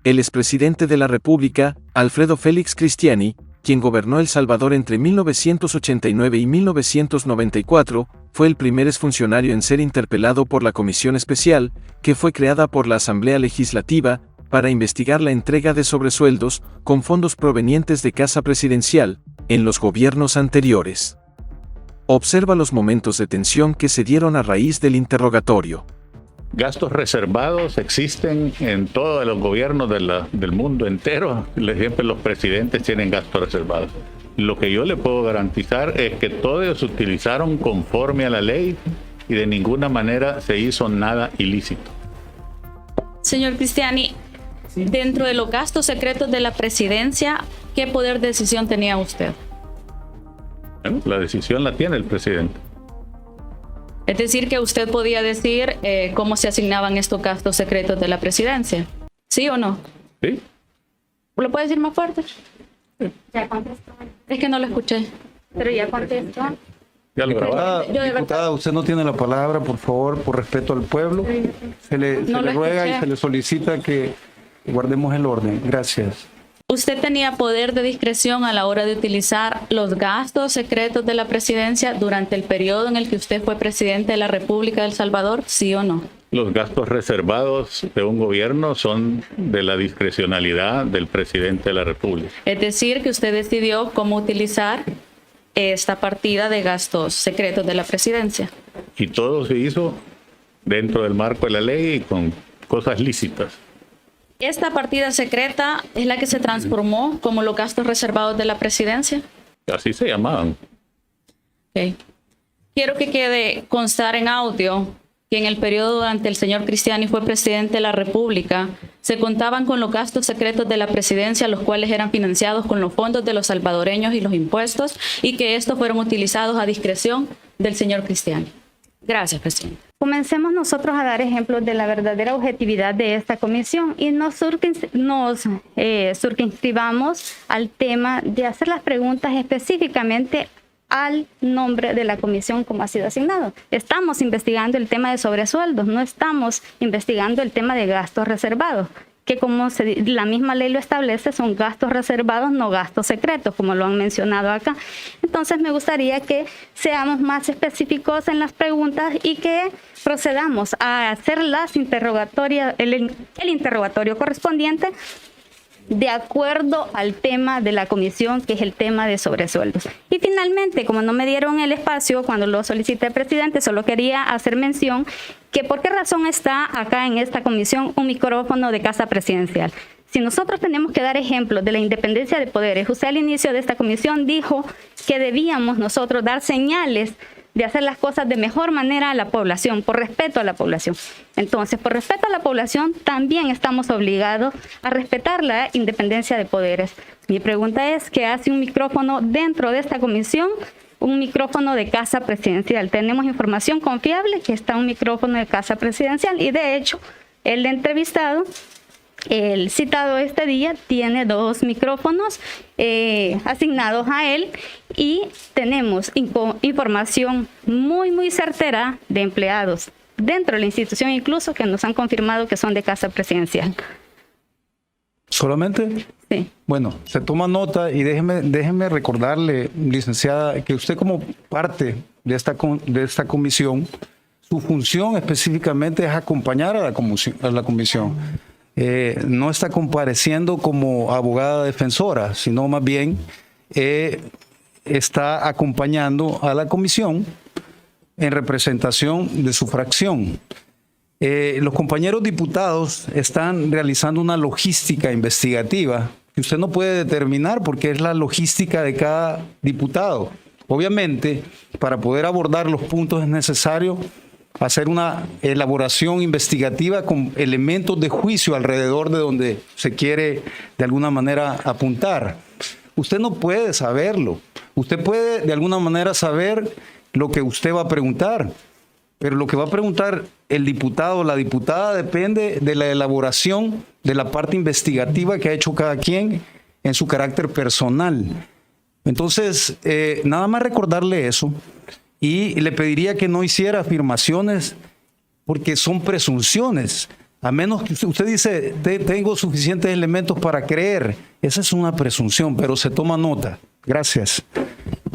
el expresidente de la República, Alfredo Félix Cristiani, quien gobernó El Salvador entre 1989 y 1994, fue el primer exfuncionario en ser interpelado por la Comisión Especial, que fue creada por la Asamblea Legislativa, para investigar la entrega de sobresueldos, con fondos provenientes de Casa Presidencial, en los gobiernos anteriores. Observa los momentos de tensión que se dieron a raíz del interrogatorio. Gastos reservados existen en todos los gobiernos del mundo entero. Siempre los presidentes tienen gastos reservados. Lo que yo le puedo garantizar es que todos se utilizaron conforme a la ley y de ninguna manera se hizo nada ilícito. Señor Cristiani, dentro de los gastos secretos de la presidencia, ¿qué poder de decisión tenía usted? Bueno, la decisión la tiene el presidente. Es decir, que usted podía decir cómo se asignaban estos gastos secretos de la presidencia. ¿Sí o no? Sí. ¿Lo puede decir más fuerte? Ya contestó. Es que no lo escuché. Pero ya contestó. Ya lo grabaron. Diputada, usted no tiene la palabra, por favor, por respeto al pueblo. Se le ruega y se le solicita que guardemos el orden. Gracias. ¿Usted tenía poder de discreción a la hora de utilizar los gastos secretos de la presidencia durante el periodo en el que usted fue presidente de la República de El Salvador, sí o no? Los gastos reservados de un gobierno son de la discrecionalidad del presidente de la República. Es decir, que usted decidió cómo utilizar esta partida de gastos secretos de la presidencia. Y todo se hizo dentro del marco de la ley y con cosas lícitas. ¿Esta partida secreta es la que se transformó como los gastos reservados de la presidencia? Así se llamaban. Okay. Quiero que quede constar en audio que en el periodo durante el señor Cristiani fue presidente de la República, se contaban con los gastos secretos de la presidencia, los cuales eran financiados con los fondos de los salvadoreños y los impuestos, y que estos fueron utilizados a discreción del señor Cristiani. Gracias, presidente. Comencemos nosotros a dar ejemplos de la verdadera objetividad de esta comisión y nos circunscribamos al tema de hacer las preguntas específicamente al nombre de la comisión como ha sido asignado. Estamos investigando el tema de sobresueldos, no estamos investigando el tema de gastos reservados, que como la misma ley lo establece, son gastos reservados, no gastos secretos, como lo han mencionado acá. Entonces me gustaría que seamos más específicos en las preguntas y que procedamos a hacer el interrogatorio correspondiente de acuerdo al tema de la comisión, que es el tema de sobresueldos. Y finalmente, como no me dieron el espacio cuando lo solicité al presidente, solo quería hacer mención que por qué razón está acá en esta comisión un micrófono de Casa Presidencial. Si nosotros tenemos que dar ejemplos de la independencia de poderes, usted al inicio de esta comisión dijo que debíamos nosotros dar señales de hacer las cosas de mejor manera a la población, por respeto a la población. Entonces, por respeto a la población, también estamos obligados a respetar la independencia de poderes. Mi pregunta es, ¿qué hace un micrófono dentro de esta comisión? Un micrófono de Casa Presidencial. Tenemos información confiable que está un micrófono de Casa Presidencial y de hecho, el entrevistado, el citado este día, tiene 2 micrófonos asignados a él y tenemos información muy certera de empleados dentro de la institución, incluso que nos han confirmado que son de Casa Presidencial. ¿Solamente? Sí. Bueno, se toma nota y déjeme recordarle, licenciada, que usted como parte de esta comisión, su función específicamente es acompañar a la comisión. No está compareciendo como abogada defensora, sino más bien está acompañando a la comisión en representación de su fracción. Los compañeros diputados están realizando una logística investigativa que usted no puede determinar porque es la logística de cada diputado. Obviamente, para poder abordar los puntos es necesario hacer una elaboración investigativa con elementos de juicio alrededor de donde se quiere de alguna manera apuntar. Usted no puede saberlo. Usted puede de alguna manera saber lo que usted va a preguntar, pero lo que va a preguntar el diputado o la diputada depende de la elaboración de la parte investigativa que ha hecho cada quien en su carácter personal. Entonces, nada más recordarle eso. Y le pediría que no hiciera afirmaciones porque son presunciones. A menos que usted dice, tengo suficientes elementos para creer. Esa es una presunción, pero se toma nota. Gracias.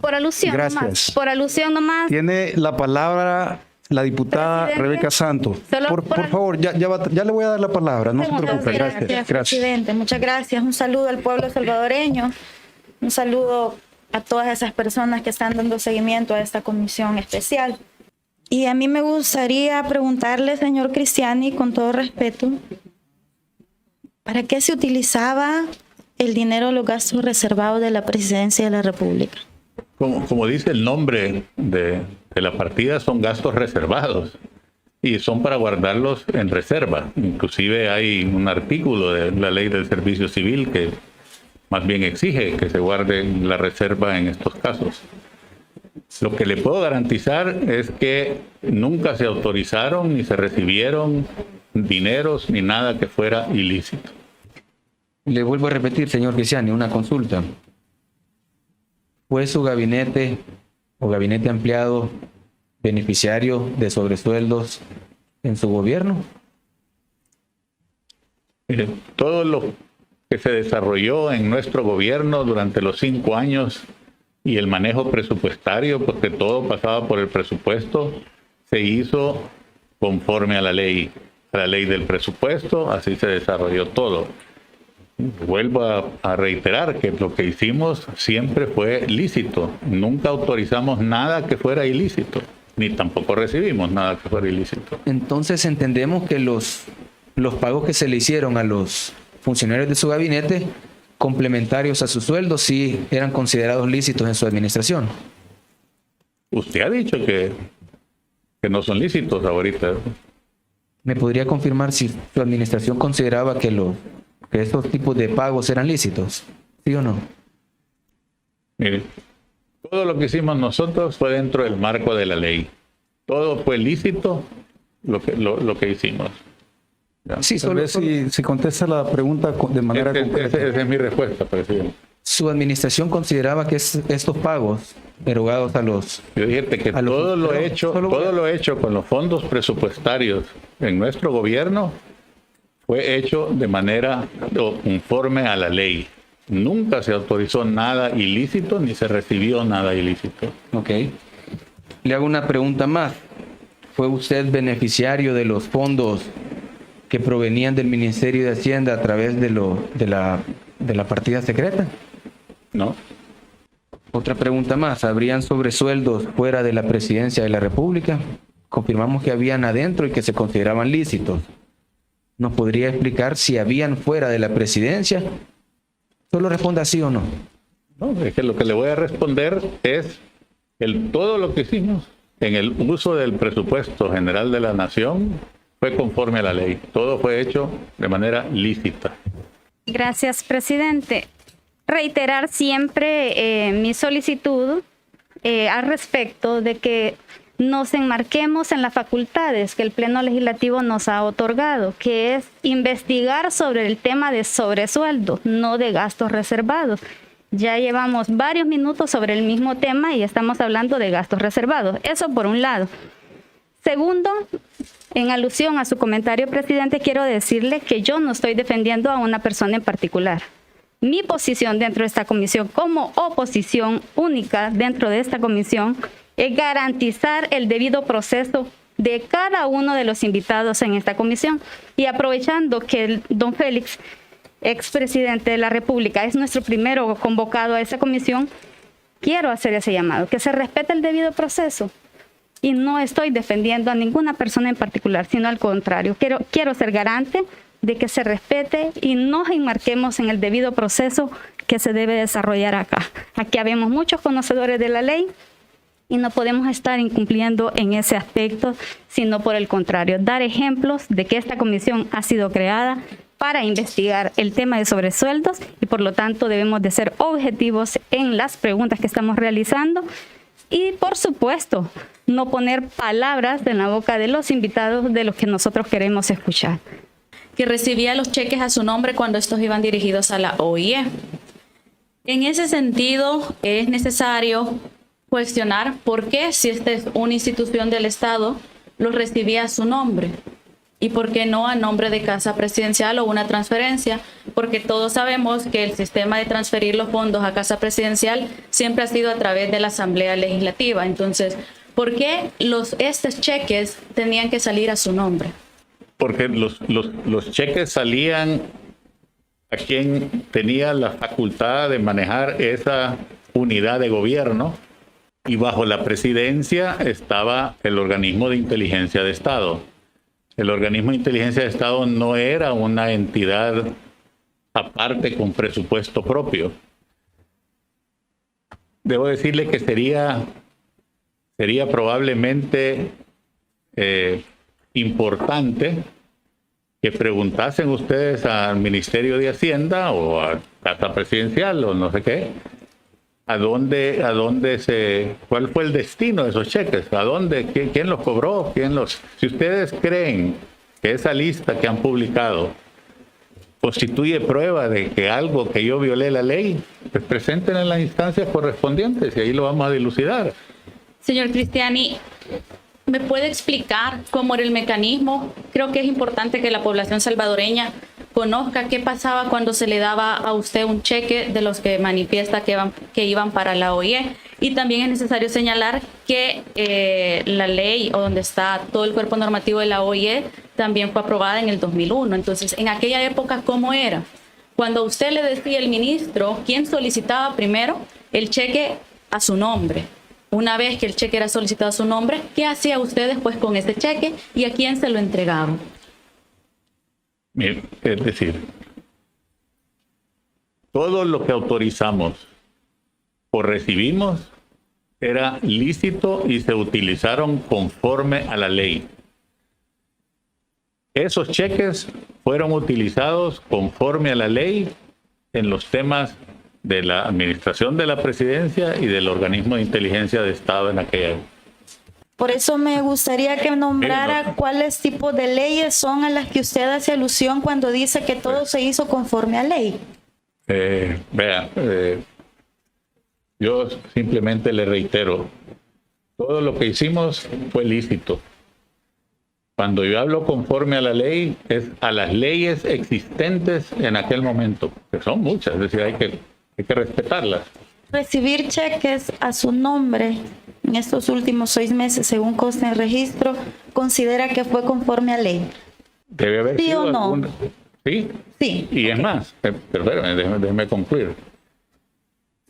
Por alusión Gracias. nomás. Por alusión nomás. Tiene la palabra la diputada Presidente, Rebeca Santos. solo Por favor, ya le voy a dar la palabra. No se preocupe. Gracias. Presidente. Muchas gracias. Un saludo al pueblo salvadoreño. Un saludo a todas esas personas que están dando seguimiento a esta comisión especial. Y a mí me gustaría preguntarle, señor Cristiani, con todo respeto, ¿para qué se utilizaba el dinero de los gastos reservados de la Presidencia de la República? Como dice el nombre de la partida, son gastos reservados y son para guardarlos en reserva. Inclusive hay un artículo de la Ley del Servicio Civil que más bien exige que se guarde la reserva en estos casos. Lo que le puedo garantizar es que nunca se autorizaron ni se recibieron dineros ni nada que fuera ilícito. Le vuelvo a repetir, señor Cristiani, una consulta. ¿Fue su gabinete o gabinete ampliado beneficiario de sobresueldos en su gobierno? Mire, todo lo que se desarrolló en nuestro gobierno durante los 5 años y el manejo presupuestario, porque todo pasaba por el presupuesto, se hizo conforme a la ley del presupuesto, así se desarrolló todo. Vuelvo a reiterar que lo que hicimos siempre fue lícito. Nunca autorizamos nada que fuera ilícito, ni tampoco recibimos nada que fuera ilícito. Entonces entendemos que los pagos que se le hicieron a los funcionarios de su gabinete, complementarios a su sueldo, sí eran considerados lícitos en su administración. Usted ha dicho que no son lícitos ahorita. ¿Me podría confirmar si su administración consideraba que estos tipos de pagos eran lícitos? ¿Sí o no? Mire, todo lo que hicimos nosotros fue dentro del marco de la ley. Todo fue lícito lo que hicimos. ¿Ya? Sí, Tal vez si contesta la pregunta de manera concreta. Esa es mi respuesta, presidente. ¿Su administración consideraba que estos pagos erogados a los... Yo dije que todo lo hecho con los fondos presupuestarios en nuestro gobierno fue hecho de manera conforme a la ley. Nunca se autorizó nada ilícito ni se recibió nada ilícito. Ok. Le hago una pregunta más. ¿Fue usted beneficiario de los fondos que provenían del Ministerio de Hacienda a través de la partida secreta? No. Otra pregunta más. ¿Habrían sobresueldos fuera de la Presidencia de la República? Confirmamos que habían adentro y que se consideraban lícitos. ¿Nos podría explicar si habían fuera de la Presidencia? Solo responda sí o no. No, es que lo que le voy a responder es todo lo que hicimos en el uso del presupuesto general de la Nación fue conforme a la ley. Todo fue hecho de manera lícita. Gracias, presidente. Reiterar siempre mi solicitud al respecto de que nos enmarquemos en las facultades que el Pleno Legislativo nos ha otorgado, que es investigar sobre el tema de sobresueldos, no de gastos reservados. Ya llevamos varios minutos sobre el mismo tema y estamos hablando de gastos reservados. Eso por un lado. Segundo, en alusión a su comentario, presidente, quiero decirle que yo no estoy defendiendo a una persona en particular. Mi posición dentro de esta comisión, como oposición única dentro de esta comisión, es garantizar el debido proceso de cada uno de los invitados en esta comisión. Y aprovechando que el don Félix, expresidente de la República, es nuestro primero convocado a esa comisión, quiero hacer ese llamado, que se respete el debido proceso. Y no estoy defendiendo a ninguna persona en particular, sino al contrario. Quiero ser garante de que se respete y nos enmarquemos en el debido proceso que se debe desarrollar acá. Aquí habemos muchos conocedores de la ley y no podemos estar incumpliendo en ese aspecto, sino por el contrario, dar ejemplos de que esta comisión ha sido creada para investigar el tema de sobresueldos y por lo tanto debemos de ser objetivos en las preguntas que estamos realizando y por supuesto no poner palabras en la boca de los invitados de los que nosotros queremos escuchar. Que recibía los cheques a su nombre cuando estos iban dirigidos a la OIE. En ese sentido, es necesario cuestionar por qué, si esta es una institución del Estado, los recibía a su nombre. ¿Y por qué no a nombre de Casa Presidencial o una transferencia? Porque todos sabemos que el sistema de transferir los fondos a Casa Presidencial siempre ha sido a través de la Asamblea Legislativa. Entonces, ¿por qué estos cheques tenían que salir a su nombre? Porque los cheques salían a quien tenía la facultad de manejar esa unidad de gobierno, y bajo la presidencia estaba el organismo de inteligencia de Estado. El organismo de inteligencia de Estado no era una entidad aparte con presupuesto propio. Debo decirle que sería probablemente importante que preguntasen ustedes al Ministerio de Hacienda o a Casa Presidencial o no sé qué, cuál fue el destino de esos cheques, quién los cobró, si ustedes creen que esa lista que han publicado constituye prueba de que yo violé la ley, pues presenten en las instancias correspondientes y ahí lo vamos a dilucidar. Señor Cristiani, ¿me puede explicar cómo era el mecanismo? Creo que es importante que la población salvadoreña conozca qué pasaba cuando se le daba a usted un cheque de los que manifiesta que iban para la OIE. Y también es necesario señalar que la ley, o donde está todo el cuerpo normativo de la OIE, también fue aprobada en el 2001. Entonces, en aquella época, ¿cómo era? Cuando usted le decía al ministro, ¿quién solicitaba primero el cheque a su nombre? Una vez que el cheque era solicitado a su nombre, ¿qué hacía usted después con ese cheque y a quién se lo entregaba? Mire, es decir, todo lo que autorizamos o recibimos era lícito y se utilizaron conforme a la ley. Esos cheques fueron utilizados conforme a la ley en los temas de la administración de la presidencia y del organismo de inteligencia de Estado en aquella época. Por eso me gustaría que nombrara cuáles tipos de leyes son a las que usted hace alusión cuando dice que todo se hizo conforme a ley. Yo simplemente le reitero, todo lo que hicimos fue lícito. Cuando yo hablo conforme a la ley, es a las leyes existentes en aquel momento, que son muchas, es decir, hay que respetarlas. Recibir cheques a su nombre en estos últimos 6 meses, según consta en el registro, ¿considera que fue conforme a ley? Debe haber ¿Sí sido o no? Sí. Sí. Y es más, déjeme concluir.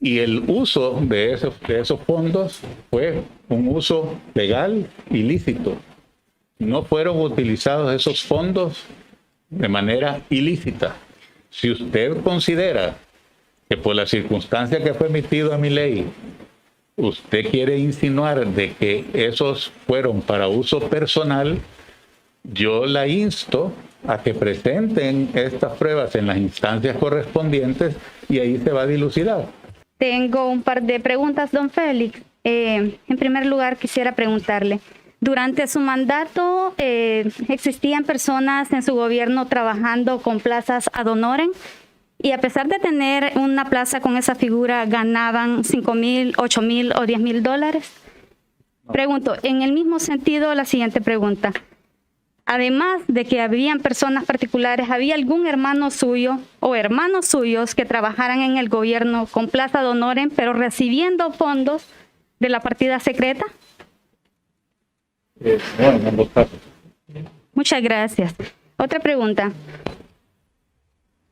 Y el uso de esos fondos fue un uso legal y lícito. No fueron utilizados esos fondos de manera ilícita. Si usted considera que por la circunstancia que fue emitido a mi ley, usted quiere insinuar de que esos fueron para uso personal, yo la insto a que presenten estas pruebas en las instancias correspondientes y ahí se va a dilucidar. Tengo un par de preguntas, don Félix. En primer lugar, quisiera preguntarle, durante su mandato, ¿existían personas en su gobierno trabajando con plazas ad honorem? Y a pesar de tener una plaza con esa figura, ¿ganaban $5,000, $8,000 o $10,000? Pregunto, en el mismo sentido, la siguiente pregunta. Además de que habían personas particulares, ¿había algún hermano suyo o hermanos suyos que trabajaran en el gobierno con plaza ad honorem, pero recibiendo fondos de la partida secreta? No, en ambos casos. Muchas gracias. Otra pregunta.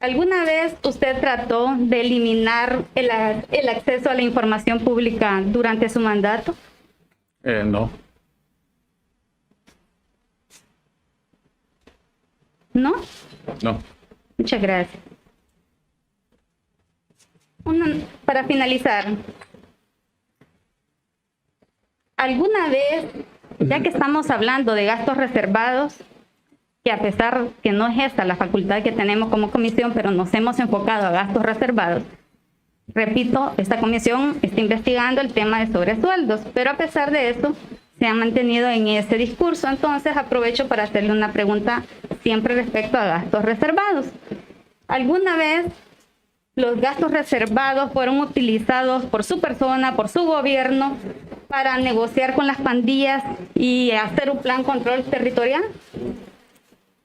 ¿Alguna vez usted trató de eliminar el acceso a la información pública durante su mandato? No. ¿No? No. Muchas gracias. Para finalizar, ¿alguna vez, ya que estamos hablando de gastos reservados, que a pesar que no es esta la facultad que tenemos como comisión, pero nos hemos enfocado a gastos reservados, repito, esta comisión está investigando el tema de sobresueldos, pero a pesar de eso, se han mantenido en ese discurso. Entonces aprovecho para hacerle una pregunta siempre respecto a gastos reservados. ¿Alguna vez los gastos reservados fueron utilizados por su persona, por su gobierno, para negociar con las pandillas y hacer un plan control territorial?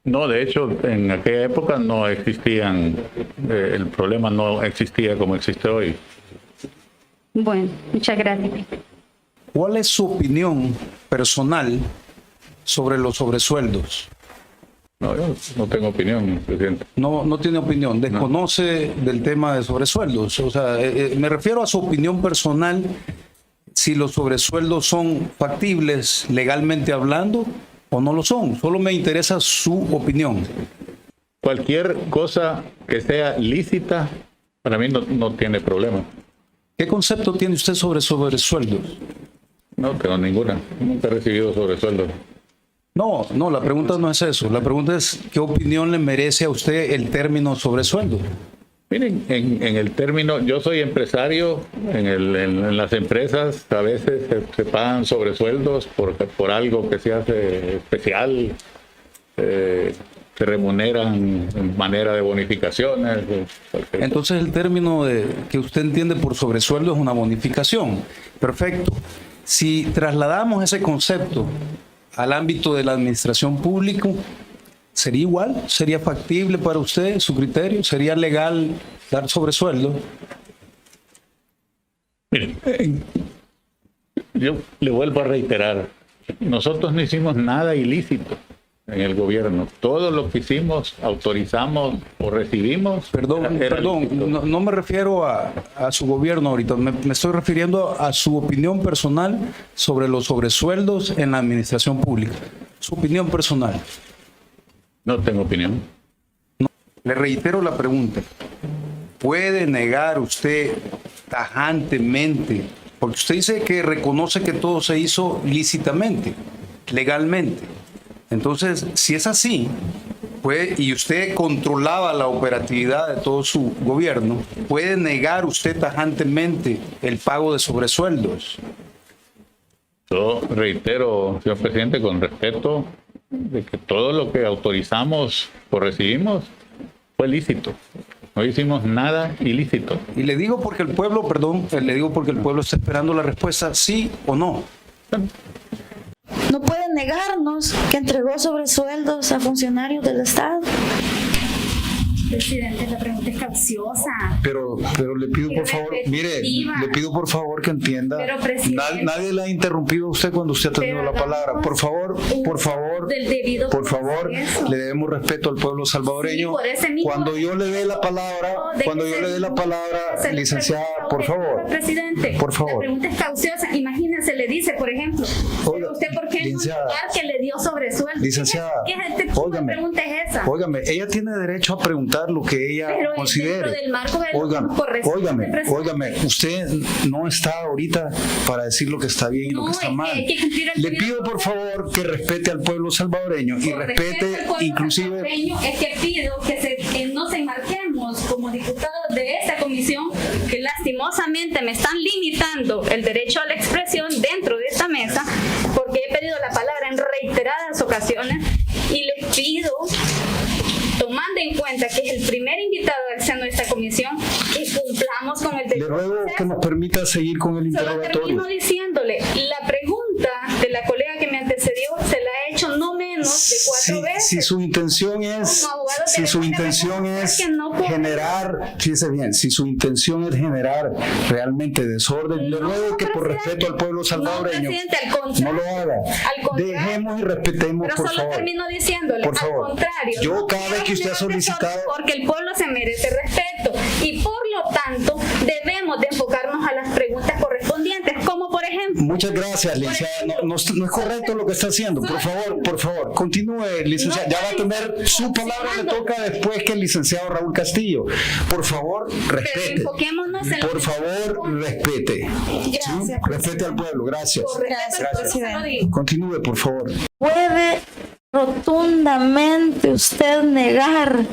No, de hecho, en aquella época no existían, el problema no existía como existe hoy. Bueno, muchas gracias. ¿Cuál es su opinión personal sobre los sobresueldos? No, yo no tengo opinión, presidente. No tiene opinión, desconoce del tema de sobresueldos. O sea, me refiero a su opinión personal, si los sobresueldos son factibles legalmente hablando o no lo son. Solo me interesa su opinión. Cualquier cosa que sea lícita, para mí no tiene problema. ¿Qué concepto tiene usted sobre sobresueldos? No tengo ninguna. Nunca he recibido sobresueldo. No, la pregunta no es eso. La pregunta es, ¿qué opinión le merece a usted el término sobresueldo? Miren, en el término, yo soy empresario, en las empresas a veces se pagan sobresueldos por algo que se hace especial, se remuneran en manera de bonificaciones. Entonces el término que usted entiende por sobresueldo es una bonificación. Perfecto. Si trasladamos ese concepto al ámbito de la administración pública, ¿sería igual? ¿Sería factible para usted, su criterio? ¿Sería legal dar sobresueldo? Mire, yo le vuelvo a reiterar, nosotros no hicimos nada ilícito en el gobierno. Todo lo que hicimos, autorizamos o recibimos. Perdón, no me refiero a su gobierno ahorita, me estoy refiriendo a su opinión personal sobre los sobresueldos en la administración pública. Su opinión personal. No tengo opinión. Le reitero la pregunta. ¿Puede negar usted tajantemente? Porque usted dice que reconoce que todo se hizo lícitamente, legalmente. Entonces, si es así, y usted controlaba la operatividad de todo su gobierno, ¿puede negar usted tajantemente el pago de sobresueldos? Yo reitero, señor presidente, con respeto, de que todo lo que autorizamos o recibimos fue lícito. No hicimos nada ilícito. Y le digo porque el pueblo, le digo porque el pueblo está esperando la respuesta sí o no. No puede negarnos que entregó sobresueldos a funcionarios del Estado. Presidente, la pregunta es capciosa. Pero le pido por favor, mire, le pido por favor que entienda. Pero, presidente, nadie le ha interrumpido a usted cuando usted ha tenido la palabra. Por favor, le debemos respeto al pueblo salvadoreño. Sí, cuando yo le dé la palabra, licenciada, por favor. Presidente, por favor. La pregunta es capciosa. Imagínese, le dice, por ejemplo, Oiga, ¿usted por qué no negar que le dio sobresueldo? Licenciada, ¿Qué tipo de pregunta es esa? Óigame, ella tiene derecho a preguntar lo que ella considere. Dentro del marco de Óigame, usted no está ahorita para decir lo que está bien y lo que está mal. Le pido por favor que respete al pueblo salvadoreño y respete inclusive. Es que pido que nos enmarquemos como diputados de esta comisión, que lastimosamente me están limitando el derecho a la expresión dentro de esta mesa, porque he pedido la palabra en reiteradas ocasiones y les pido, tomando en cuenta que es el primer invitado al seno de esta comisión, que cumplamos con el derecho. Le ruego que nos permita seguir con el interrogatorio. Solo termino diciéndole, la pregunta de la colega que me antecedió se la he hecho no menos de 4 veces. Si su intención es, generar, fíjese bien, si su intención es generar realmente desorden, le ruego que por respeto al pueblo salvadoreño no lo haga. Dejemos y respetemos, pero por solo favor. termino diciéndole, por favor. al contrario. Yo cada vez que usted ha solicitado, porque el pueblo se merece respeto y por lo tanto debemos de enfocarnos a las preguntas correspondientes, como por ejemplo. Muchas gracias, licenciada. No es correcto lo que está haciendo. Por favor, continúe, licenciada. Ya va a tener su palabra, le toca después que el licenciado Raúl Castillo. Por favor, respete. Por favor, respete. Gracias. Respete al pueblo. Gracias. Presidente. Continúe, por favor. ¿Puede rotundamente usted negar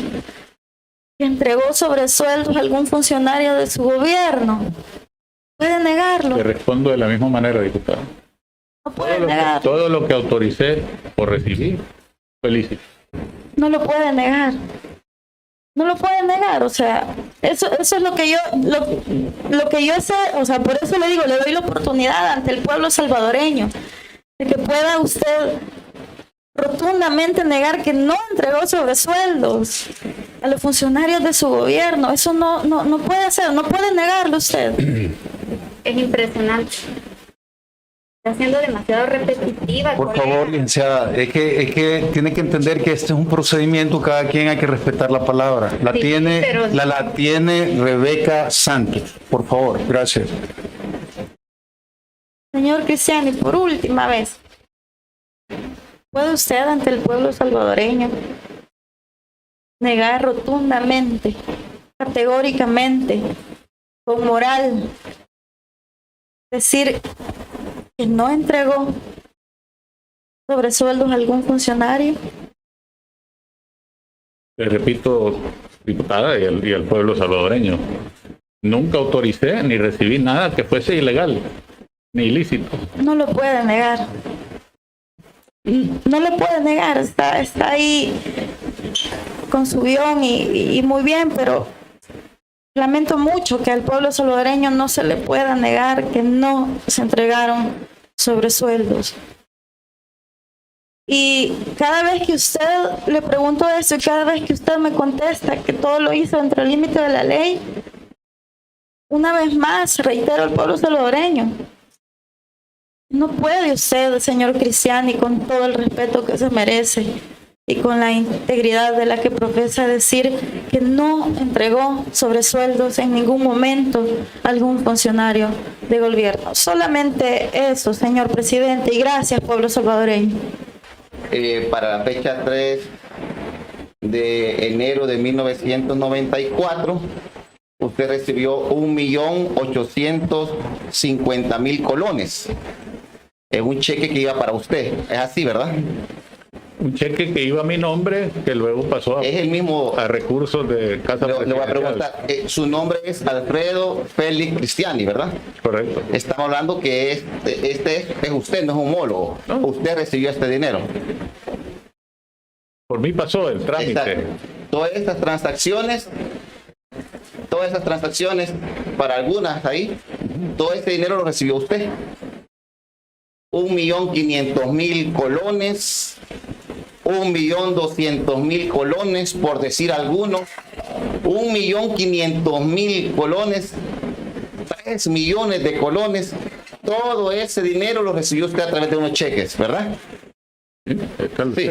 que entregó sobresueldos a algún funcionario de su gobierno? ¿Puede negarlo? Le respondo de la misma manera, diputado. No puede negar. Todo lo que autoricé o recibí fue lícito. No lo puede negar. No lo puede negar, o sea, eso es lo que yo sé, o sea, por eso le digo, le doy la oportunidad ante el pueblo salvadoreño de que pueda usted rotundamente negar que no entregó sobresueldos a los funcionarios de su gobierno. Eso no puede ser, no puede negarlo usted. Es impresionante. Está siendo demasiado repetitiva. Por colega. favor, licenciada, es que tiene que entender que este es un procedimiento, cada quien hay que respetar la palabra. Sí, pero- La tiene Rebeca Santos. Por favor, gracias. Señor Cristiani, por última vez, ¿puede usted ante el pueblo salvadoreño negar rotundamente, categóricamente, con moral, decir que no entregó sobresueldos a algún funcionario? Le repito, diputada, y al pueblo salvadoreño, nunca autoricé ni recibí nada que fuese ilegal ni ilícito. No lo puede negar. No lo puede negar, está ahí con su guión y muy bien, pero lamento mucho que al pueblo salvadoreño no se le pueda negar que no se entregaron sobresueldos. Y cada vez que usted le pregunto eso y cada vez que usted me contesta que todo lo hizo dentro del límite de la ley, una vez más reitero al pueblo salvadoreño. No puede usted, señor Cristiani, con todo el respeto que se merece y con la integridad de la que profesa, decir que no entregó sobresueldos en ningún momento a algún funcionario de gobierno. Solamente eso, señor presidente, y gracias, pueblo salvadoreño. Para la fecha 3 de enero de 1994, usted recibió 1.850.000 colones. Es un cheque que iba para usted. Es así, ¿verdad? Un cheque que iba a mi nombre, que luego pasó Es el mismo. a recursos de Casa Le voy a Presidencial. preguntar. Su nombre es Alfredo Félix Cristiani, ¿verdad? Correcto. Estamos hablando que este es usted, no es un homólogo. No. Usted recibió este dinero. Por mí pasó el trámite. Exacto. Todas estas transacciones, para algunas ahí, todo este dinero lo recibió usted. 1.500.000 colones, 1.200.000 colones, por decir algunos, 1.500.000 colones, 3 millones de colones. Todo ese dinero lo recibió usted a través de unos cheques, ¿verdad? Sí.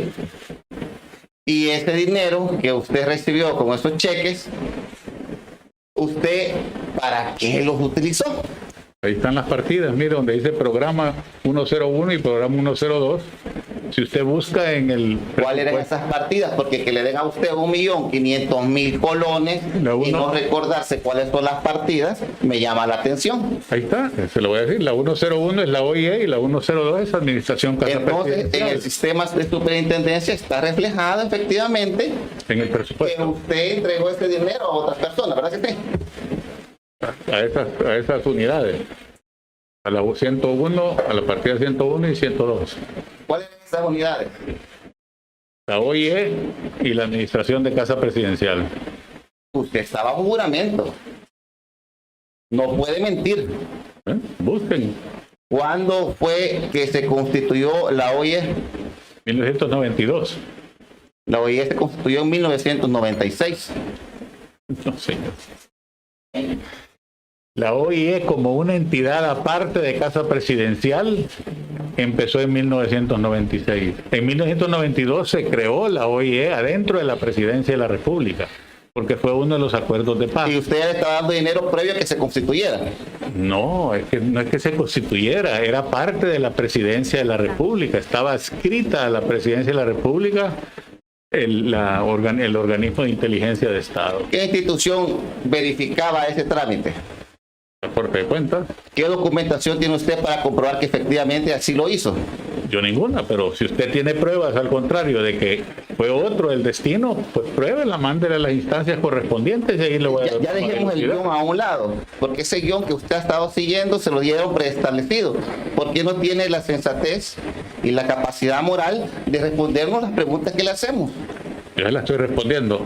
Y ese dinero que usted recibió con esos cheques, ¿usted para qué los utilizó? Ahí están las partidas, mire, donde dice programa 101 y programa 102. Si usted busca en el... ¿Cuáles eran esas partidas? Porque que le den a usted 1.500.000 colones y no recordarse cuáles son las partidas, me llama la atención. Ahí está, se lo voy a decir. La 101 es la OIE y la 102 es Administración Casa Entonces, en Presidencial. el sistema de superintendencia está reflejado efectivamente En el que presupuesto. usted entregó ese dinero a otras personas, ¿verdad que sí? A esas unidades. A la 101, a la partida 101 y 102. ¿Cuáles eran esas unidades? La OIE y la Administración de Casa Presidencial. Usted estaba bajo juramento. No puede mentir. Busquen. ¿Cuándo fue que se constituyó la OIE? 1992. La OIE se constituyó en 1996. No, señor. La OIE, como una entidad aparte de Casa Presidencial, empezó en 1996. En 1992 se creó la OIE adentro de la Presidencia de la República, porque fue uno de los acuerdos de paz. Y usted le estaba dando dinero previo a que se constituyera. No es que se constituyera, era parte de la Presidencia de la República, estaba adscrita a la Presidencia de la República el organismo de inteligencia de Estado. ¿Qué institución verificaba ese trámite? La Corte de Cuentas. ¿Qué documentación tiene usted para comprobar que efectivamente así lo hizo? Yo ninguna, pero si usted tiene pruebas al contrario de que fue otro el destino, pues pruébela, mándele a las instancias correspondientes y ahí lo voy a dar. Ya dejemos el guión a un lado, porque ese guión que usted ha estado siguiendo se lo dieron preestablecido. ¿Por qué no tiene la sensatez y la capacidad moral de respondernos las preguntas que le hacemos? Ya la estoy respondiendo.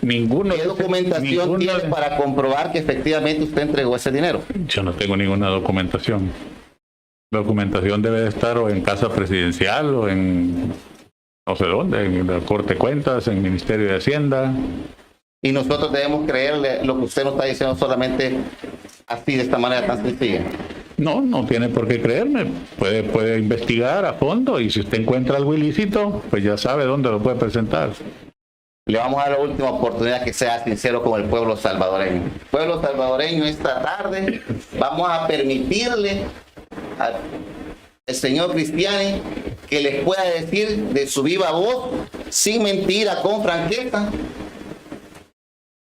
¿Qué documentación tiene para comprobar que efectivamente usted entregó ese dinero? Yo no tengo ninguna documentación. La documentación debe de estar o en Casa Presidencial o en No sé dónde, en la Corte de Cuentas, en el Ministerio de Hacienda. Y nosotros debemos creerle lo que usted nos está diciendo solamente así, de esta manera tan sencilla. No, no tiene por qué creerme. Puede investigar a fondo y si usted encuentra algo ilícito, pues ya sabe dónde lo puede presentar. Le vamos a dar la última oportunidad que sea sincero con el pueblo salvadoreño. Pueblo salvadoreño, esta tarde vamos a permitirle al señor Cristiani que les pueda decir de su viva voz, sin mentira, con franqueza,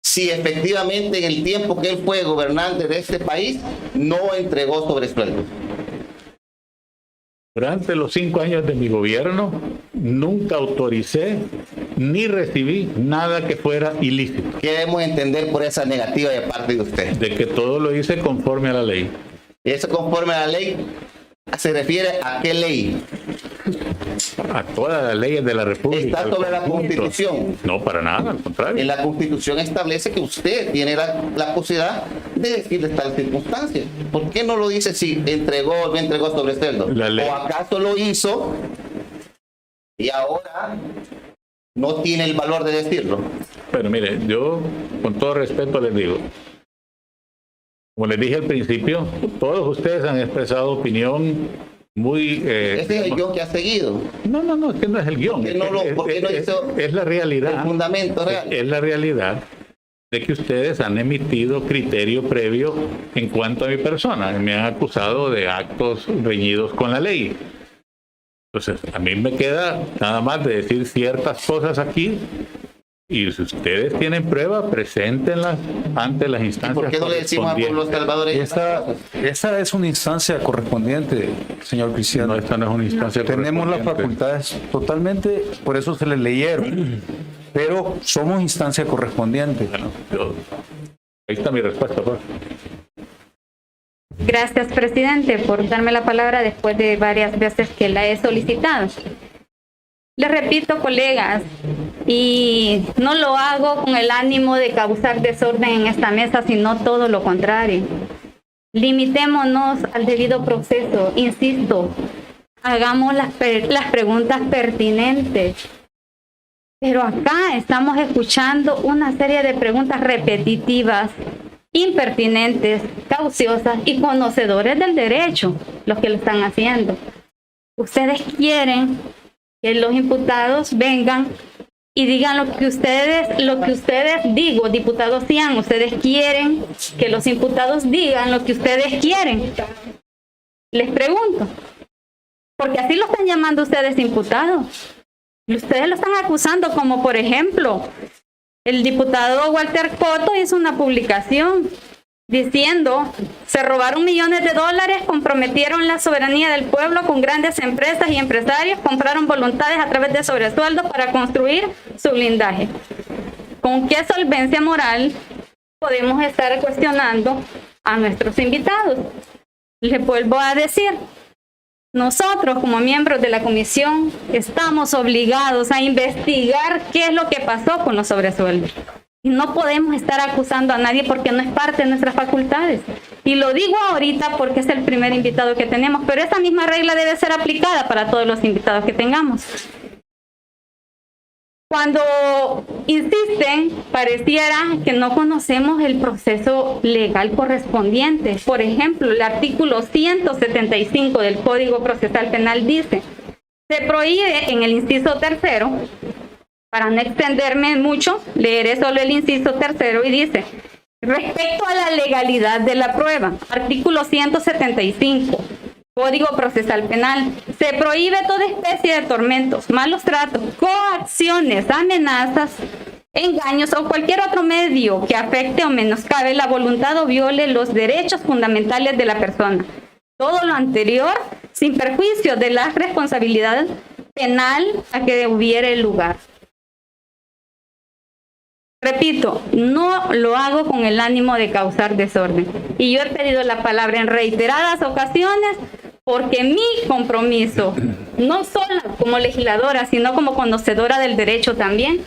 si efectivamente en el tiempo que él fue gobernante de este país no entregó sobresueldos. Durante los 5 años de mi gobierno, nunca autoricé ni recibí nada que fuera ilícito. ¿Qué debemos entender por esa negativa de parte de usted? De que todo lo hice conforme a la ley. ¿Y eso conforme a la ley se refiere a qué ley? A todas las leyes de la República. ¿Está sobre la Constitución? No, para nada, al contrario. En la Constitución establece que usted tiene la posibilidad de decirle tal circunstancia. ¿Por qué no lo dice si entregó o no entregó sobresueldo? ¿O acaso lo hizo y ahora no tiene el valor de decirlo? Pero mire, yo con todo respeto les digo, como les dije al principio, todos ustedes han expresado opinión muy... Ese es el guión que ha seguido. No, es que no es el guión. ¿Por qué no hizo es la realidad. el fundamento real? Es la realidad de que ustedes han emitido criterio previo en cuanto a mi persona. Me han acusado de actos reñidos con la ley. Entonces, a mí me queda nada más de decir ciertas cosas aquí. Y si ustedes tienen pruebas, preséntenlas ante las instancias. ¿Por qué no le decimos al pueblo salvadoreño? Esta es una instancia correspondiente, señor Cristiano. No, esta no es una instancia Tenemos las correspondiente. facultades totalmente, por eso se les leyeron. Pero somos instancia correspondiente. Bueno, ahí está mi respuesta, pues. Gracias, presidente, por darme la palabra después de varias veces que la he solicitado. Les repito, colegas, y no lo hago con el ánimo de causar desorden en esta mesa, sino todo lo contrario. Limitémonos al debido proceso, insisto, hagamos las preguntas pertinentes. Pero acá estamos escuchando una serie de preguntas repetitivas, impertinentes, cauciosas y conocedores del derecho, los que lo están haciendo. Ustedes quieren que los imputados vengan y digan lo que ustedes, diputados Cian, ustedes quieren que los imputados digan lo que ustedes quieren. Les pregunto, porque así lo están llamando ustedes imputados. Ustedes lo están acusando, como por ejemplo, el diputado Walter Cotto hizo una publicación diciendo, se robaron millones de dólares, comprometieron la soberanía del pueblo con grandes empresas y empresarios, compraron voluntades a través de sobresueldos para construir su blindaje. ¿Con qué solvencia moral podemos estar cuestionando a nuestros invitados? Les vuelvo a decir, nosotros como miembros de la comisión estamos obligados a investigar qué es lo que pasó con los sobresueldos. Y no podemos estar acusando a nadie porque no es parte de nuestras facultades. Y lo digo ahorita porque es el primer invitado que tenemos, pero esa misma regla debe ser aplicada para todos los invitados que tengamos. Cuando insisten, pareciera que no conocemos el proceso legal correspondiente. Por ejemplo, el artículo 175 del Código Procesal Penal dice, se prohíbe en el inciso tercero, para no extenderme mucho, leeré solo el inciso tercero y dice, respecto a la legalidad de la prueba, artículo 175, Código Procesal Penal, se prohíbe toda especie de tormentos, malos tratos, coacciones, amenazas, engaños o cualquier otro medio que afecte o menoscabe la voluntad o viole los derechos fundamentales de la persona. Todo lo anterior sin perjuicio de la responsabilidad penal a que hubiere lugar. Repito, no lo hago con el ánimo de causar desorden. Y yo he pedido la palabra en reiteradas ocasiones porque mi compromiso, no solo como legisladora, sino como conocedora del derecho también,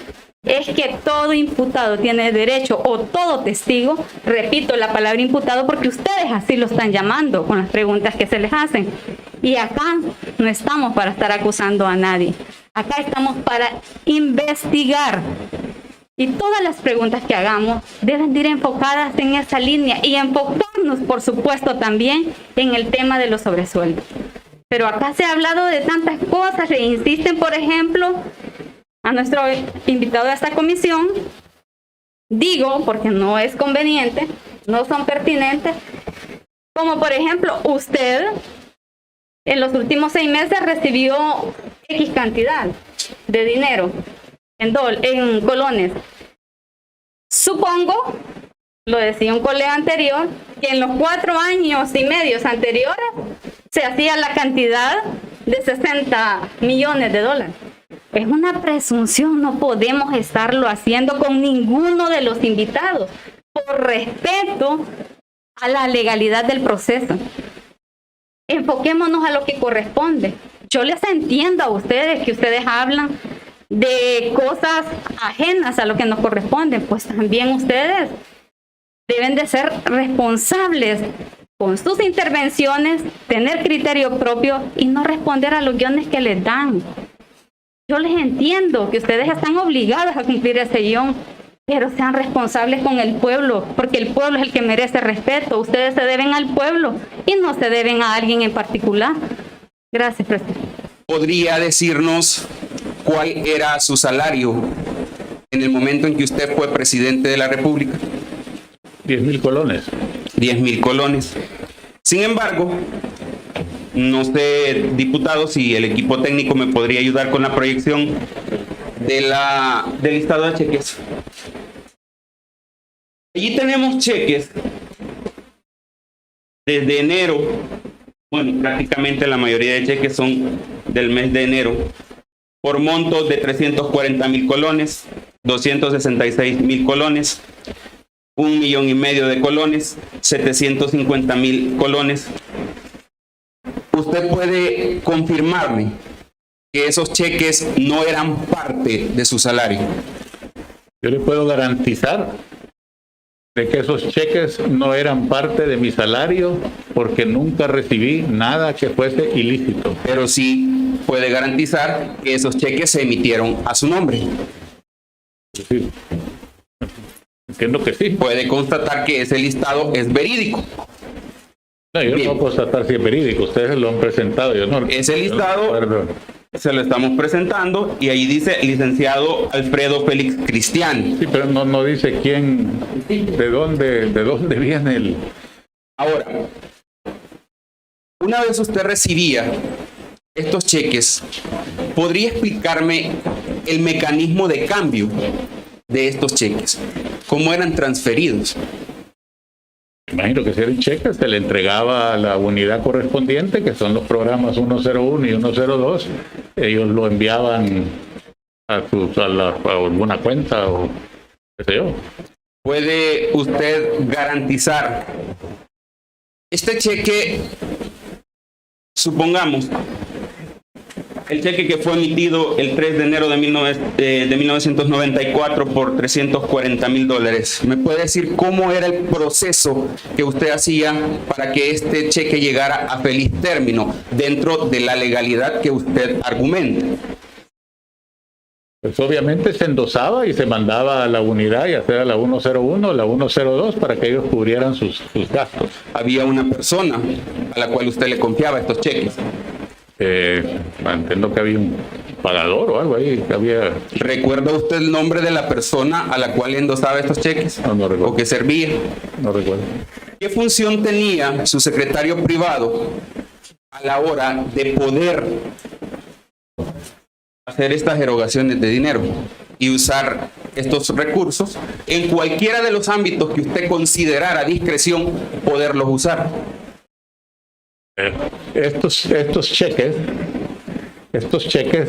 es que todo imputado tiene derecho, o todo testigo, repito la palabra imputado porque ustedes así lo están llamando con las preguntas que se les hacen. Y acá no estamos para estar acusando a nadie. Acá estamos para investigar. Y todas las preguntas que hagamos deben de ir enfocadas en esa línea y enfocarnos, por supuesto, también en el tema de los sobresueldos. Pero acá se ha hablado de tantas cosas, le insisten, por ejemplo, a nuestro invitado de esta comisión, digo, porque no es conveniente, no son pertinentes, como por ejemplo, usted en los últimos 6 meses recibió X cantidad de dinero en colones. Supongo, lo decía un colega anterior, que en los 4 años y medio anteriores se hacía la cantidad de 60 millones de dólares. Es una presunción, no podemos estarlo haciendo con ninguno de los invitados, por respeto a la legalidad del proceso. Enfoquémonos a lo que corresponde. Yo les entiendo a ustedes que ustedes hablan de cosas ajenas a lo que nos corresponde, pues también ustedes deben de ser responsables con sus intervenciones, tener criterio propio y no responder a los guiones que les dan. Yo les entiendo que ustedes están obligados a cumplir ese guión, pero sean responsables con el pueblo, porque el pueblo es el que merece respeto. Ustedes se deben al pueblo y no se deben a alguien en particular. Gracias, presidente. ¿Podría decirnos cuál era su salario en el momento en que usted fue presidente de la República? 10,000 colones. 10,000 colones. Sin embargo, no sé, diputado, si el equipo técnico me podría ayudar con la proyección del listado de cheques. Allí tenemos cheques desde enero. Bueno, prácticamente la mayoría de cheques son del mes de enero, por montos de 340,000 colones, 266,000 colones, 1,5 millones de colones, 750,000 colones. ¿Usted puede confirmarme que esos cheques no eran parte de su salario? Yo le puedo garantizar de que esos cheques no eran parte de mi salario porque nunca recibí nada que fuese ilícito. Pero sí puede garantizar que esos cheques se emitieron a su nombre. Sí. Entiendo que sí. Puede constatar que ese listado es verídico. No, yo no puedo constatar si es verídico. Ustedes lo han presentado. Yo no, ese listado se lo estamos presentando y ahí dice licenciado Alfredo Félix Cristiani. Sí, pero no dice quién, de dónde viene el... Ahora, una vez usted recibía estos cheques, ¿podría explicarme el mecanismo de cambio de estos cheques? ¿Cómo eran transferidos? Imagino que si era un cheque, se le entregaba a la unidad correspondiente, que son los programas 101 y 102. Ellos lo enviaban a alguna cuenta o qué sé yo. ¿Puede usted garantizar este cheque? Supongamos, el cheque que fue emitido el 3 de enero de 1994 por 340,000 dólares. ¿Me puede decir cómo era el proceso que usted hacía para que este cheque llegara a feliz término dentro de la legalidad que usted argumenta? Pues obviamente se endosaba y se mandaba a la unidad, ya sea la 101 o la 102, para que ellos cubrieran sus gastos. ¿Había una persona a la cual usted le confiaba estos cheques? Entiendo que había un pagador o algo ahí. Que había... ¿Recuerda usted el nombre de la persona a la cual endosaba estos cheques? No recuerdo. ¿O que servía? No recuerdo. ¿Qué función tenía su secretario privado a la hora de poder hacer estas erogaciones de dinero y usar estos recursos en cualquiera de los ámbitos que usted considerara a discreción poderlos usar? Estos cheques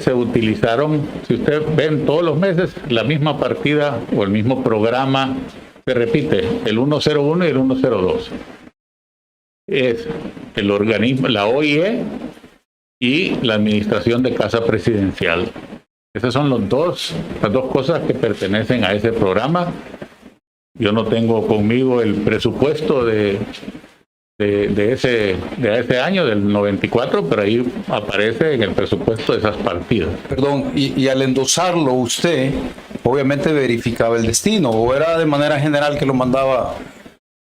se utilizaron, si ustedes ven todos los meses, la misma partida o el mismo programa se repite, el 101 y el 102. Es el organismo, la OIE y la Administración de Casa Presidencial. Esas son las dos cosas que pertenecen a ese programa. Yo no tengo conmigo el presupuesto de de ese año, del 94, pero ahí aparece en el presupuesto de esas partidas. Perdón, y al endosarlo usted, obviamente verificaba el destino, o era de manera general que lo mandaba,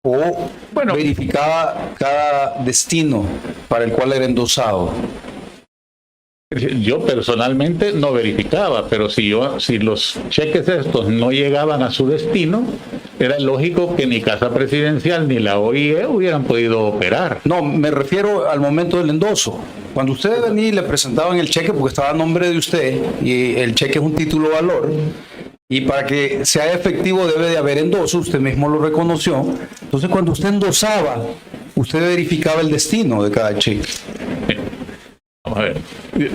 o verificaba cada destino para el cual era endosado. Yo personalmente no verificaba, pero si los cheques estos no llegaban a su destino, era lógico que ni Casa Presidencial ni la OIE hubieran podido operar. No, me refiero al momento del endoso. Cuando ustedes venían y le presentaban el cheque, porque estaba a nombre de usted, y el cheque es un título de valor, y para que sea efectivo debe de haber endoso, usted mismo lo reconoció. Entonces, cuando usted endosaba, usted verificaba el destino de cada cheque. Vamos a ver,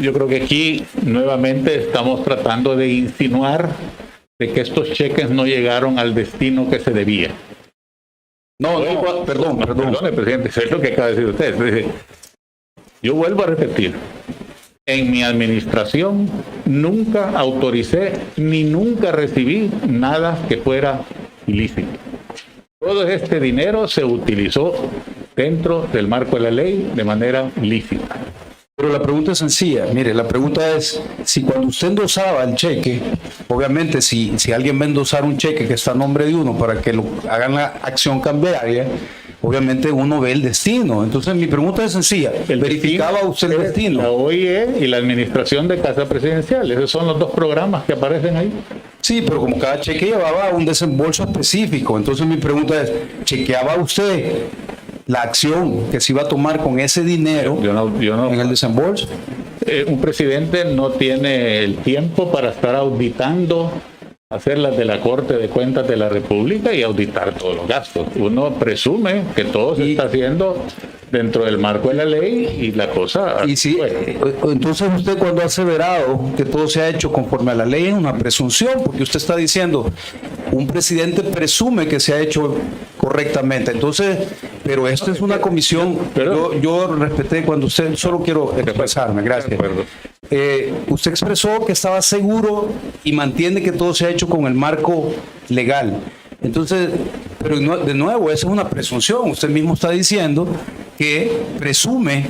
yo creo que aquí nuevamente estamos tratando de insinuar de que estos cheques no llegaron al destino que se debía. Perdón. Perdone, presidente, eso es lo que acaba de decir usted. Yo vuelvo a repetir, en mi administración nunca autoricé ni nunca recibí nada que fuera ilícito. Todo este dinero se utilizó dentro del marco de la ley de manera lícita. Pero la pregunta es sencilla. Mire, la pregunta es, si cuando usted endosaba el cheque, obviamente si alguien va a endosar un cheque que está a nombre de uno para que lo hagan la acción cambiaria, obviamente uno ve el destino. Entonces mi pregunta es sencilla. ¿Verificaba usted el destino? La OIE y la Administración de Casa Presidencial. Esos son los dos programas que aparecen ahí. Sí, pero como cada cheque llevaba un desembolso específico, entonces mi pregunta es, ¿chequeaba usted la acción que se iba a tomar con ese dinero yo no, en el desembolso? Un presidente no tiene el tiempo para estar auditando, hacer las de la Corte de Cuentas de la República y auditar todos los gastos. Uno presume que todo se está haciendo dentro del marco de la ley y la cosa... Y sí, entonces usted cuando ha aseverado que todo se ha hecho conforme a la ley es una presunción, porque usted está diciendo, un presidente presume que se ha hecho correctamente. Entonces, pero esto es una comisión, yo respeté cuando usted, solo quiero expresarme, gracias. Usted expresó que estaba seguro y mantiene que todo se ha hecho con el marco legal. Entonces, pero de nuevo, esa es una presunción. Usted mismo está diciendo que presume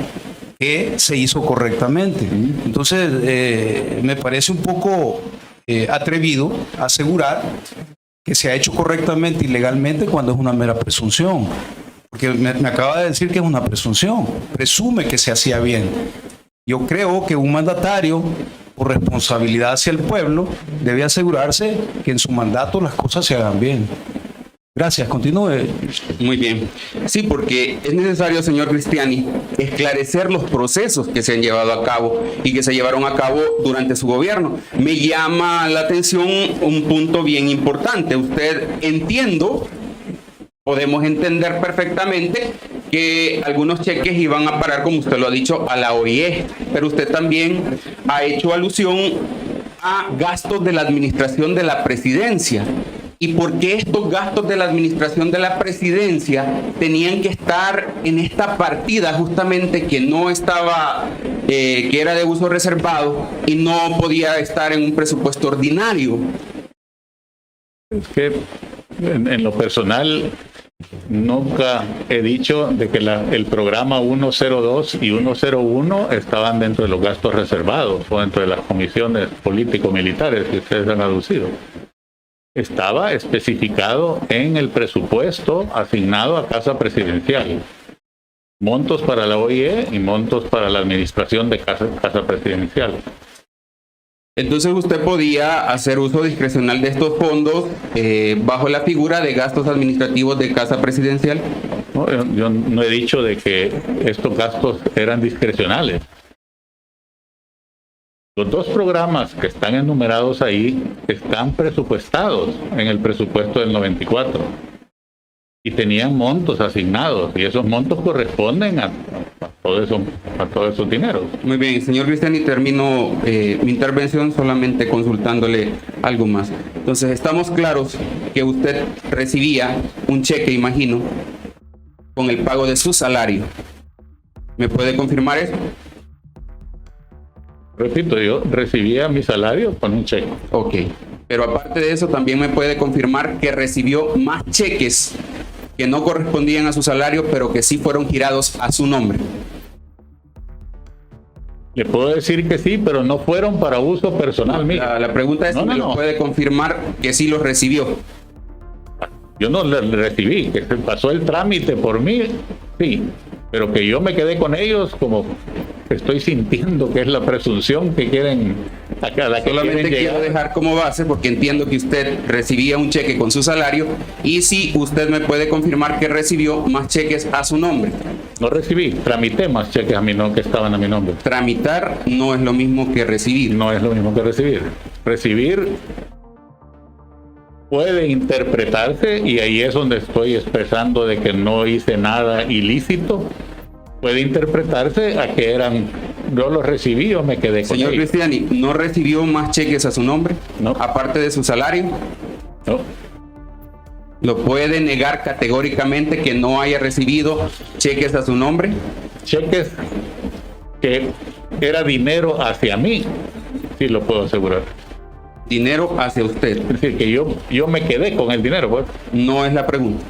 que se hizo correctamente. Entonces, me parece un poco atrevido asegurar que se ha hecho correctamente y legalmente cuando es una mera presunción. Porque me acaba de decir que es una presunción. Presume que se hacía bien. Yo creo que un mandatario, por responsabilidad hacia el pueblo, debe asegurarse que en su mandato las cosas se hagan bien. Gracias, continúe. Muy bien. Sí, porque es necesario, señor Cristiani, esclarecer los procesos que se han llevado a cabo y que se llevaron a cabo durante su gobierno. Me llama la atención un punto bien importante. Usted, podemos entender perfectamente que algunos cheques iban a parar, como usted lo ha dicho, a la OIE, pero usted también ha hecho alusión a gastos de la administración de la presidencia. ¿Y por qué estos gastos de la administración de la presidencia tenían que estar en esta partida justamente que no estaba, que era de uso reservado y no podía estar en un presupuesto ordinario? Es que en lo personal nunca he dicho de que el programa 102 y 101 estaban dentro de los gastos reservados o dentro de las comisiones político-militares que ustedes han aducido. Estaba especificado en el presupuesto asignado a Casa Presidencial. Montos para la OIE y montos para la administración de Casa Presidencial. Entonces usted podía hacer uso discrecional de estos fondos bajo la figura de gastos administrativos de Casa Presidencial. No, yo no he dicho de que estos gastos eran discrecionales. Los dos programas que están enumerados ahí están presupuestados en el presupuesto del 94 y tenían montos asignados y esos montos corresponden a todos esos dineros. Muy bien, señor Cristiani, termino mi intervención solamente consultándole algo más. Entonces, estamos claros que usted recibía un cheque, imagino, con el pago de su salario. ¿Me puede confirmar eso? Repito, yo recibía mi salario con un cheque. Ok, pero aparte de eso, también me puede confirmar que recibió más cheques que no correspondían a su salario, pero que sí fueron girados a su nombre? Le puedo decir que sí, pero no fueron para uso personal mío. La pregunta es si me lo puede confirmar que sí los recibió. Yo no le recibí, que se pasó el trámite por mí, sí, pero que yo me quedé con ellos, como estoy sintiendo que es la presunción que quieren acá. Solamente quiero dejar como base, porque entiendo que usted recibía un cheque con su salario, y si usted me puede confirmar que recibió más cheques a su nombre. No recibí, tramité más cheques a mi nombre, que estaban a mi nombre. Tramitar no es lo mismo que recibir. No es lo mismo que recibir. Recibir puede interpretarse, y ahí es donde estoy expresando de que no hice nada ilícito, puede interpretarse a que eran, yo los recibí o me quedé con Señor ellos. Cristiani, ¿no recibió más cheques a su nombre? No. Aparte de su salario. No. ¿Lo puede negar categóricamente que no haya recibido cheques a su nombre? Cheques que era dinero hacia mí, sí lo puedo asegurar. Dinero hacia usted. Es decir, que yo me quedé con el dinero, pues. No es la pregunta.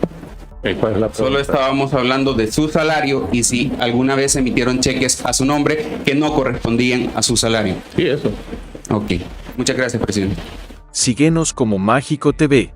¿Cuál es la pregunta? Solo estábamos hablando de su salario y si alguna vez emitieron cheques a su nombre que no correspondían a su salario. Sí, eso. Ok. Muchas gracias, presidente. Síguenos como Mágico TV.